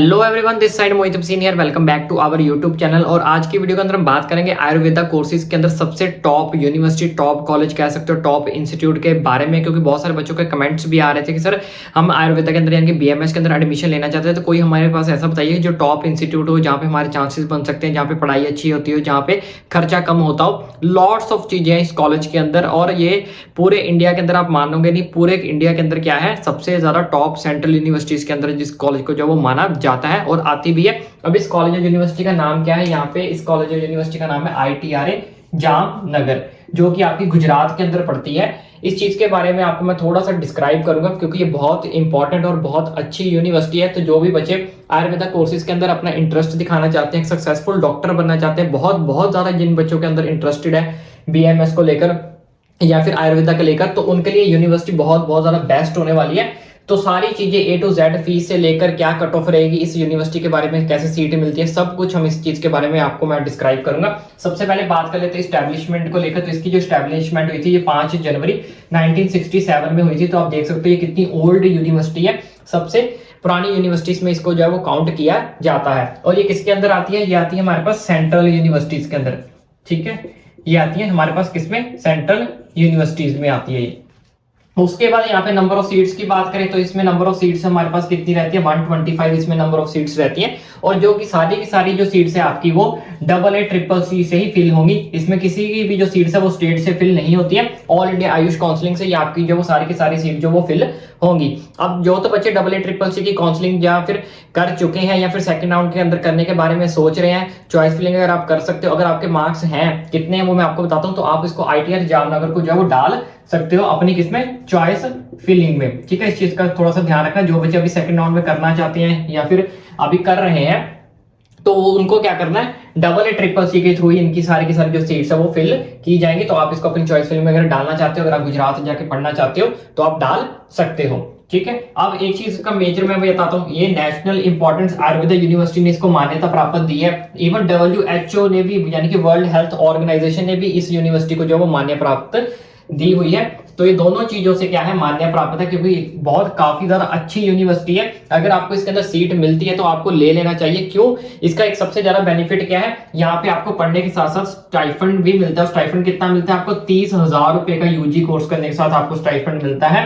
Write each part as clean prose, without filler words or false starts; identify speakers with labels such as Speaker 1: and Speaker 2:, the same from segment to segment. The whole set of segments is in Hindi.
Speaker 1: Hello everyone, this side Mohit Hussain here. Welcome back to our YouTube channel. और आज की वीडियो के अंदर हम बात करेंगे आयुर्वेदा कोर्सेज के अंदर सबसे टॉप यूनिवर्सिटी, टॉप कॉलेज कह सकते हो, टॉप इंस्टीट्यूट के बारे में। क्योंकि बहुत सारे बच्चों के कमेंट्स भी आ रहे थे कि सर हम आयुर्वेदा के अंदर यानी कि बीएमएस के अंदर एडमिशन लेना चाहते हैं, तो कोई हमारे पास ऐसा बताइए जो टॉप इंस्टीट्यूट हो, जहाँ पे हमारे चांसेस बन सकते हैं, जहाँ पे पढ़ाई अच्छी होती हो, जहाँ पे खर्चा कम होता हो। लॉट्स ऑफ चीजें हैं इस कॉलेज के अंदर, और ये पूरे इंडिया के अंदर आप मानोगे नहीं, पूरे इंडिया के अंदर क्या है, सबसे ज्यादा टॉप सेंट्रल यूनिवर्सिटीज के अंदर जिस कॉलेज को जो वो माना जाता है और आती भी है। अब इस कॉलेज यूनिवर्सिटी का नाम क्या है? यहाँ पे इस कॉलेज यूनिवर्सिटी का नाम है ITRA जामनगर, जो कि आपकी गुजरात के अंदर पड़ती है। इस चीज के बारे में आपको मैं थोड़ा सा डिस्क्राइब करूंगा, क्योंकि ये बहुत इंपॉर्टेंट और बहुत अच्छी यूनिवर्सिटी है। तो जो भी बच्चे आयुर्वेदा कोर्सेज के अंदर अपना इंटरेस्ट दिखाना चाहते हैं, सक्सेसफुल डॉक्टर बनना चाहते हैं, बहुत बहुत ज्यादा जिन बच्चों के अंदर इंटरेस्टेड है बीएमएस को लेकर या फिर आयुर्वेदा को लेकर, तो उनके लिए यूनिवर्सिटी बहुत बहुत ज्यादा बेस्ट होने वाली है। तो सारी चीजें A to Z, फीस से लेकर क्या कट ऑफ रहेगी इस यूनिवर्सिटी के बारे में, कैसे सीट मिलती है, सब कुछ हम इस चीज के बारे में आपको मैं डिस्क्राइब करूंगा। सबसे पहले बात कर लेते हैं एस्टैब्लिशमेंट को लेकर। तो इसकी जो एस्टैब्लिशमेंट हुई थी ये 5 जनवरी 1967 में हुई थी। तो आप देख सकते हो ये कितनी ओल्ड यूनिवर्सिटी है, सबसे पुरानी यूनिवर्सिटीज में इसको जो है वो काउंट किया जाता है। और ये किसके अंदर आती है? ये आती है हमारे पास सेंट्रल यूनिवर्सिटीज के अंदर। ठीक है, ये आती है हमारे पास किसमें? सेंट्रल यूनिवर्सिटीज में आती है ये। उसके बाद यहाँ पे नंबर ऑफ सीट्स की बात करें तो इसमें नंबर ऑफ सीट्स हमारे पास कितनी रहती है? 125 इसमें नंबर ऑफ सीट्स रहती है। और जो कि सारी की सारी जो सीट्स है आपकी वो AA CCC से ही फिल होंगी। इसमें किसी की भी जो सीट्स है वो स्टेट से फिल नहीं होती है, ऑल इंडिया आयुष काउंसलिंग से ही आपकी जो वो सारी की सारी सीट जो वो फिल होंगी। अब जो तो बच्चे AA CCC की काउंसलिंग या फिर कर चुके हैं या फिर सेकंड राउंड के अंदर करने के बारे में सोच रहे हैं, चॉइस फिलिंग अगर आप कर सकते हो, अगर आपके मार्क्स हैं कितने हैं वो मैं आपको बताता हूँ, तो आप इसको ITR जामनगर को जो है वो डाल सकते हो अपनी किसमें? चॉइस फिलिंग में। ठीक है, इस चीज का थोड़ा सा ध्यान रखना। जो बच्चे अभी सेकंड राउंड में करना चाहते हैं या फिर अभी कर रहे हैं, तो उनको क्या करना है? AA CCC के थ्रू ही इनकी सारी की सारी जो सीट्स है वो फिल की जाएंगी। तो आप इसको अपनी चॉइस फिलिंग में अगर डालना चाहते हो, अगर आप गुजरात जाके पढ़ना चाहते हो तो आप डाल सकते हो। ठीक है, अब एक चीज का मेजर मैं बताता हूँ, ये नेशनल इंपॉर्टेंस आयुर्वेदा यूनिवर्सिटी ने इसको मान्यता प्राप्त दी है। इवन WHO ने भी, यानी कि वर्ल्ड हेल्थ ऑर्गेनाइजेशन ने भी इस यूनिवर्सिटी को जो वो मान्यता प्राप्त दी हुई है। तो ये दोनों चीजों से क्या है? मान्यता प्राप्त है, क्योंकि बहुत काफी ज्यादा अच्छी यूनिवर्सिटी है। अगर आपको इसके अंदर सीट मिलती है तो आपको ले लेना चाहिए। क्यों? इसका एक सबसे ज्यादा बेनिफिट क्या है? यहाँ पे आपको पढ़ने के साथ साथ स्टाइफंड भी मिलता है। स्टाइफंड कितना मिलता है आपको? 30,000 रुपए का यूजी कोर्स करने के साथ आपको स्टाइफंड मिलता है।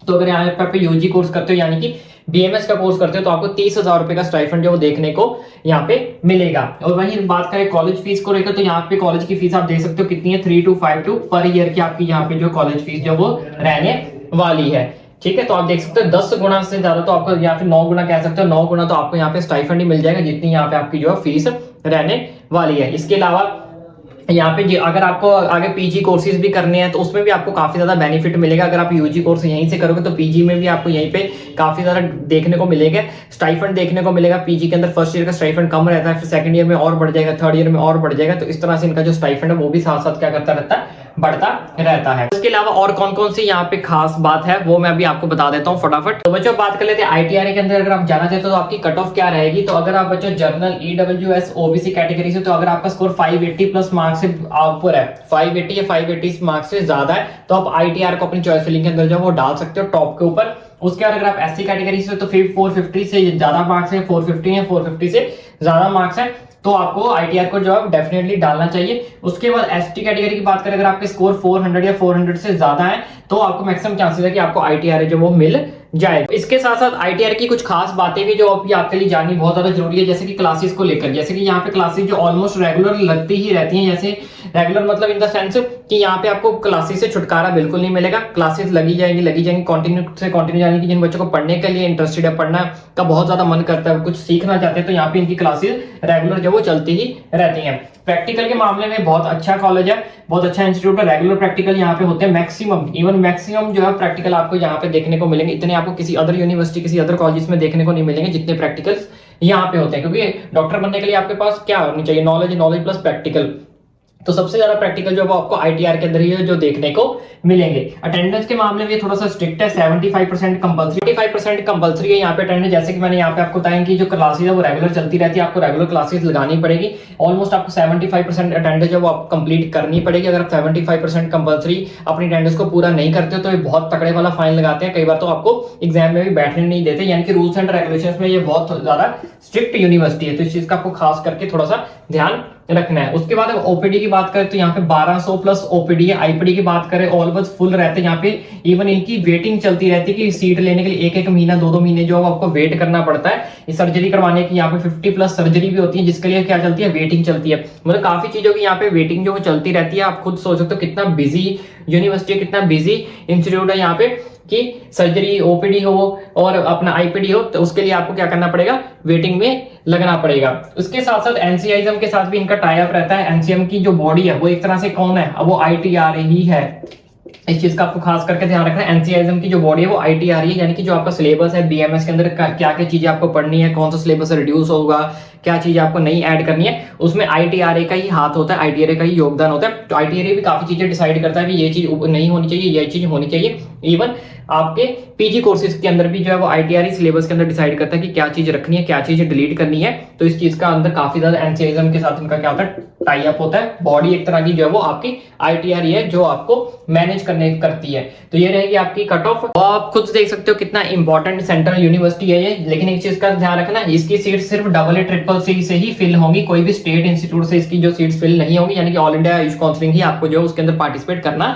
Speaker 1: तो अगर यहाँ पे यूजी कोर्स करते हो यानी कि बीएमएस का कोर्स करते हो, तो आपको 30,000 रुपए का स्टाइफंड जो देखने को यहाँ पे मिलेगा। और वहीं बात करें कॉलेज फीस को लेकर, तो यहाँ पे कॉलेज की फीस आप देख सकते हो कितनी है? 3252 पर ईयर की आपकी यहाँ पे जो कॉलेज फीस जो वो रहने वाली है। ठीक है, तो आप देख सकते हो 10 गुना से ज्यादा, तो आपको यहाँ पे 9 गुना कह सकते हो, 9 गुना तो आपको यहाँ पे स्टाइफंड ही मिल जाएगा, जितनी यहाँ पे आपकी जो है फीस रहने वाली है। इसके अलावा यहाँ पे अगर आपको आगे पीजी कोर्सेज भी करने हैं तो उसमें भी आपको काफी ज्यादा बेनिफिट मिलेगा। अगर आप यूजी कोर्स यहीं से करोगे तो पीजी में भी आपको यहीं पे काफी ज्यादा देखने को मिलेगा, स्टाइफंड देखने को मिलेगा। पीजी के अंदर फर्स्ट ईयर का स्टाइफंड कम रहता है, फिर सेकंड ईयर में और बढ़ जाएगा, थर्ड ईयर में और बढ़ जाएगा। तो इस तरह से इनका जो स्टाइफंड है वो भी साथ साथ क्या करता रहता है? बढ़ता रहता है। इसके अलावा और कौन कौन सी यहाँ पे खास बात है वो मैं अभी आपको बता देता हूँ फटाफट। तो बच्चों बात कर लेते हैं ITRA के अंदर अगर आप जाना चाहते हो तो आपकी कट ऑफ क्या रहेगी। तो अगर आप बच्चों जनरल EWS OBC कैटेगरी से, तो अगर आपका स्कोर 580 प्लस मार्क्स से ऊपर है, 580 या 580 मार्क्स से ज्यादा है, तो आप ITR को अपनी चॉइस फिलिंग के अंदर जो वो डाल सकते हो टॉप के ऊपर। उसके बाद अगर आप SC कैटेगरी से, तो फिर 450 से ज्यादा मार्क्स है, 450 है, 450 से ज्यादा मार्क्स है, तो आपको ITR को जो है डेफिनेटली डालना चाहिए। उसके बाद ST कैटेगरी की बात करें, अगर आपके स्कोर 400 या 400 से ज्यादा है, तो आपको मैक्सिमम चांसेस है कि आपको ITR जो वो मिल जाए। इसके साथ साथ ITR की कुछ खास बातें भी जो अभी आपके लिए जाननी बहुत ज्यादा जरूरी है, जैसे कि क्लासेस को लेकर। जैसे कि यहाँ पे क्लासेस जो ऑलमोस्ट रेगुलर लगती ही रहती हैं, जैसे रेगुलर मतलब इन द सेंस कि यहाँ पे आपको क्लासेस से छुटकारा बिल्कुल नहीं मिलेगा। क्लासेस लगी जाएंगी कंटिन्यू जाने की। जिन बच्चों को पढ़ने के लिए इंटरेस्टेड है, पढ़ना का बहुत ज्यादा मन करता है, कुछ सीखना चाहते हैं, तो यहाँ पे इनकी क्लासेस रेगुलर जो वो चलती ही रहती हैं। प्रैक्टिकल के मामले में बहुत अच्छा कॉलेज है, बहुत अच्छा इंस्टीट्यूट है। रेगुलर प्रैक्टिकल यहाँ पे होते हैं, मैक्सिमम जो है प्रैक्टिकल आपको यहाँ पे देखने को मिलेंगे। इतने आपको किसी अदर यूनिवर्सिटी, किसी अदर कॉलेज में देखने को नहीं मिलेंगे जितने प्रैक्टिकल्स यहाँ पे होते हैं। क्योंकि डॉक्टर बनने के लिए आपके पास क्या होनी चाहिए? Knowledge plus practical. तो सबसे ज्यादा प्रैक्टिकल जो वो आपको आईटीआर के अंदर ही जो देखने को मिलेंगे। अटेंडेंस के मामले में थोड़ा सा स्ट्रिक्ट है, 75% कंपल्सरी, 75% कंपल्सरी है यहाँ पे अटेंडेंस। जैसे कि मैंने यहाँ पे आपको बताया कि जो क्लासेस है वो रेगुलर चलती रहती है, आपको रेगुलर क्लासेस लगानी पड़ेगी। ऑलमोस्ट आपको 75% अटेंडेंस जो वो आपको कंप्लीट करनी पड़ेगी। अगर आप 75% कंपल्सरी अपनी अटेंडेंस को पूरा नहीं करते हो तो ये बहुत तगड़े वाला फाइन लगाते हैं, कई बार तो आपको एग्जाम में भी बैठने नहीं देते। यानी कि रूल्स एंड रेगुलेशंस में ये बहुत ज्यादा स्ट्रिक्ट यूनिवर्सिटी है, तो इस चीज का आपको खास करके थोड़ा सा ध्यान रखना है। उसके बाद ओपीडी की बात करें तो यहाँ पे 1200 प्लस ओपीडी है। आईपीडी की बात करें ऑलवेज फुल रहते हैं यहाँ पे। इवन इनकी वेटिंग चलती रहती है कि सीट लेने के लिए एक महीना 2 महीने जो आपको वेट करना पड़ता है। ये सर्जरी करवाने की यहाँ पे 50 प्लस सर्जरी भी होती है, जिसके लिए क्या चलती है, वेटिंग चलती है। मतलब काफी चीजों की यहाँ पे वेटिंग जो चलती रहती है। आप खुद सोच सकते हो कितना बिजी यूनिवर्सिटी, कितना बिजी इंस्टीट्यूट है यहाँ पे कि सर्जरी ओपीडी हो और अपना आईपीडी हो, तो उसके लिए आपको क्या करना पड़ेगा, वेटिंग में लगना पड़ेगा। उसके साथ साथ एनसीआईएम के साथ भी इनका टाई अप रहता है। एनसीएम की जो बॉडी है वो एक तरह से कौन है, अब वो आईटीआर ही है। इस चीज का आपको खास करके ध्यान रखना है। एनसीआईएम की जो बॉडी है वो आईटीआर है, यानी कि जो आपका सिलेबस है बीएमएस के अंदर क्या क्या चीजें आपको पढ़नी है, कौन सा सिलेबस रिड्यूस होगा, क्या चीज आपको नहीं ऐड करनी है, उसमें आईटीआरए का ही हाथ होता है, आईटीआरए का ही योगदान होता है। तो आईटीआरए भी काफी चीजें डिसाइड करता है कि ये चीज नहीं होनी चाहिए, ये चीज होनी चाहिए। इवन आपके पीजी कोर्सेज के अंदर भी जो है वो आईटीआरए सिलेबस के अंदर डिसाइड करता है कि क्या चीज रखनी है, क्या चीज डिलीट करनी है। तो इस चीज का अंदर काफी ज्यादा एनसीआईएम के साथ इनका क्या होता है, टाई अप होता है। बॉडी एक तरह की जो है वो आपकी आईटीआरए है, जो आपको मैनेज करती है। तो ये रहेगी आपकी कट ऑफ। आप खुद देख सकते हो कितना इंपॉर्टेंट सेंट्रल यूनिवर्सिटी है ये। लेकिन एक चीज का ध्यान रखना, इसकी सीट सिर्फ AA से ही फिल होंगी, कोई भी स्टेट इंस्टीट्यूट से इसकी जो सीट्स फिल नहीं होंगी। यानी कि ऑल इंडिया आयुष काउंसलिंग ही आपको जो उसके अंदर पार्टिसिपेट करना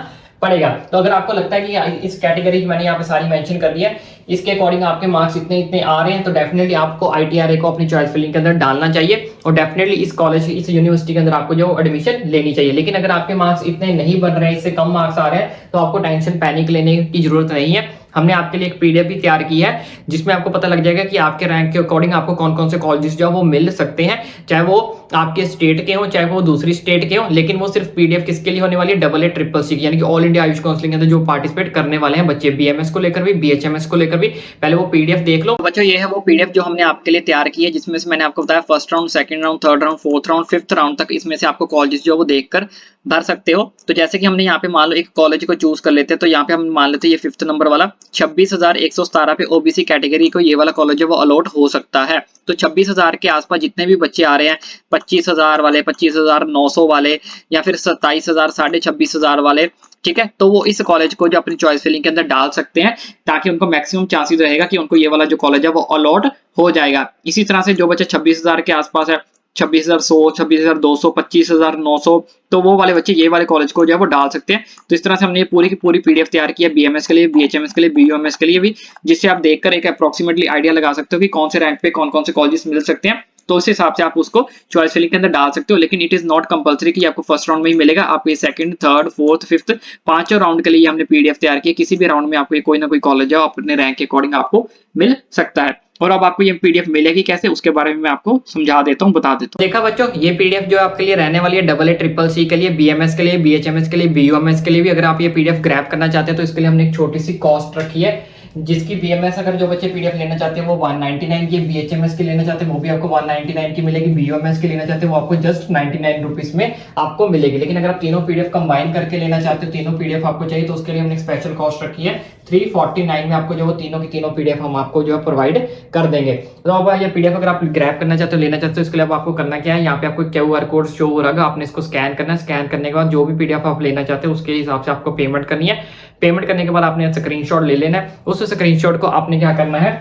Speaker 1: पड़ेगा। तो अगर आपको लगता है कि इस कैटेगरी मैंने यहाँ पे सारी मेंशन कर दी है, इसके अकॉर्डिंग आपके मार्क्स इतने इतने आ रहे हैं, तो डेफिनेटली आपको आईटीआरए को अपनी चॉइस फिलिंग के अंदर डालना चाहिए और डेफिनेटली इस कॉलेज इस यूनिवर्सिटी के अंदर आपको जो एडमिशन लेनी चाहिए। लेकिन अगर आपके मार्क्स इतने नहीं बन रहे हैं, इससे कम मार्क्स आ रहे हैं, तो आपको टेंशन पैनिक लेने की जरूरत नहीं है। हमने आपके लिए एक पीडीएफ भी तैयार की है, जिसमें आपको पता लग जाएगा कि आपके रैंक के अकॉर्डिंग आपको कौन कौन से कॉलेजेस जो वो मिल सकते हैं, चाहे वो आपके स्टेट के हो चाहे वो दूसरी स्टेट के हो। लेकिन वो सिर्फ पीडीएफ किसके लिए होने वाली है, AA यानी कि ऑल इंडिया आयुष काउंसलिंग के अंदर जो पार्टिसिपेट करने वाले हैं बच्चे, बीएमएस को लेकर भी बीएचएमएस को लेकर भी, पहले वो पीडीएफ देख लो बच्चों। ये है वो पीडीएफ जो हमने आपके लिए तैयार की है, जिसमें से मैंने आपको बताया first round, second round, third round, fourth round, fifth round तक इसमें से आपको कॉलेजेस जो वो देखकर भर सकते हो। तो जैसे कि हमने यहाँ पे मान लो एक कॉलेज को चूज कर लेते हैं, तो यहाँ पे हम मान लेते हैं ये 5th नंबर वाला 26,117 पे ओबीसी कैटेगरी को ये वाला कॉलेज है वो अलॉट हो सकता है। तो 26,000 के आसपास जितने भी बच्चे आ रहे हैं, 25,000 वाले, 25,900 वाले, या फिर 27,000, 26,500 वाले, ठीक है, तो वो इस कॉलेज को जो अपनी चॉइस फिलिंग के अंदर डाल सकते हैं, ताकि उनको मैक्सिमम चांसेस रहेगा कि उनको ये वाला जो कॉलेज है वो अलॉट हो जाएगा। इसी तरह से जो बच्चे 26,000 के आसपास है, 26,100, 26,200, 25,900, तो वो वाले बच्चे ये वाले कॉलेज को जो है वो डाल सकते हैं। तो इस तरह से हमने ये पूरी की पूरी पीडीएफ तैयार की है बीएमएस के लिए, बीएचएमएस के लिए, बीयूएमएस के लिए भी, जिससे आप देखकर एक अप्रोक्सीमेटली आइडिया लगा सकते हो कि कौन से रैंक पे कौन कौन से कॉलेजेस मिल सकते हैं। तो उस हिसाब से आप उसको चॉइस फिलिंग के अंदर डाल सकते हो। लेकिन इट इज नॉट कंपलसरी कि आपको फर्स्ट राउंड में ही मिलेगा, आपको सेकंड, थर्ड, फोर्थ, फिफ्थ, पांचों राउंड के लिए हमने पीडीएफ तैयार की है। किसी भी राउंड में आपको कोई ना कोई कॉलेज है अपने रैंक के अकॉर्डिंग आपको मिल सकता है। और अब आपको ये पीडीएफ मिलेगी कैसे, उसके बारे में मैं आपको समझा देता हूँ, बता देता हूँ। देखा बच्चों, ये पीडीएफ जो आपके लिए रहने वाली है AA के लिए, बीएमएस के लिए, बीएचएमएस के लिए, बीयूएमएस के लिए भी। अगर आप ये पीडीएफ ग्रैब करना चाहते हैं तो इसके लिए हमने एक छोटी सी कॉस्ट रखी है, जिसकी बीएमएस अगर जो बच्चे पीडीएफ लेना चाहते हैं वो 199 की, बीएचएमएस की लेना चाहते हैं वो भी आपको 199 की मिलेगी, बीयूएमएस की लेना चाहते हैं वो आपको जस्ट 99 रुपीज में आपको मिलेगी। लेकिन अगर आप तीनों पीडीएफ कंबाइन करके लेना चाहते हो, तीनों पीडीएफ आपको चाहिए, तो उसके लिए हमने स्पेशल कॉस्ट रखी है 349 में। आपको जो वो तीनों की तीनों पीडीएफ हम आपको जो है प्रोवाइड कर देंगे। तो अब ये पीडीएफ अगर आप ग्रैब करना चाहते हो, लेना चाहते हो, इसके लिए अब आपको करना क्या है, यहाँ पे आपको QR कोड शो हो रहा है, आपने इसको स्कैन करना है। स्कैन करने के बाद जो भी पीडीएफ आप लेना चाहते हो उसके हिसाब से आपको पेमेंट करनी है। पेमेंट करने के बाद आपने स्क्रीनशॉट ले लेना है। उस स्क्रीनशॉट को आपने क्या करना है,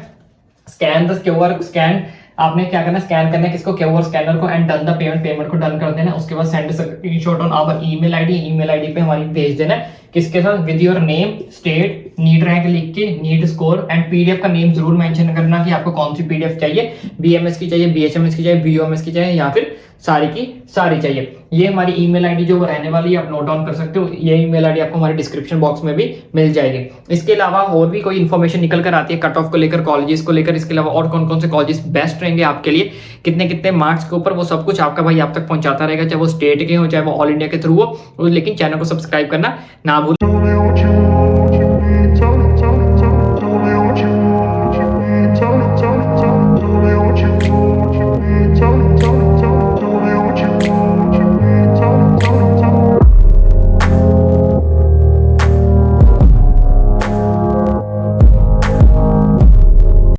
Speaker 1: स्कैन द QR स्कैन, आपने क्या करना है, स्कैन करना है किसको, QR स्कैनर को, एंड डन द पेमेंट को डन कर देना। उसके बाद send screenshot on our email ID पे हमारी भेज देना है। किसके साथ, with your name, state, NEET rank लिख के, नीट स्कोर, एंड पीडीएफ का नेम जरूर मेंशन करना कि आपको कौन सी पीडीएफ चाहिए, बीएमएस की चाहिए, बीएचएमएस की चाहिए, बीयूएमएस की चाहिए, या फिर सारी की सारी चाहिए। ये हमारी ईमेल आईडी जो रहने वाली है आप नोट डाउन कर सकते हो। ये ईमेल आईडी आपको हमारे डिस्क्रिप्शन बॉक्स में भी मिल जाएगी। इसके अलावा और भी कोई इन्फॉर्मेशन निकल कर आती है कट ऑफ को लेकर, कॉलेजेस को लेकर, इसके अलावा और कौन कौन से कॉलेजेस बेस्ट रहेंगे आपके लिए, कितने कितने मार्क्स के ऊपर, वो सब कुछ आपका भाई आप तक पहुंचाता रहेगा, चाहे वो स्टेट के हो चाहे वो ऑल इंडिया के थ्रू हो। लेकिन चैनल को सब्सक्राइब करना ना भूलें।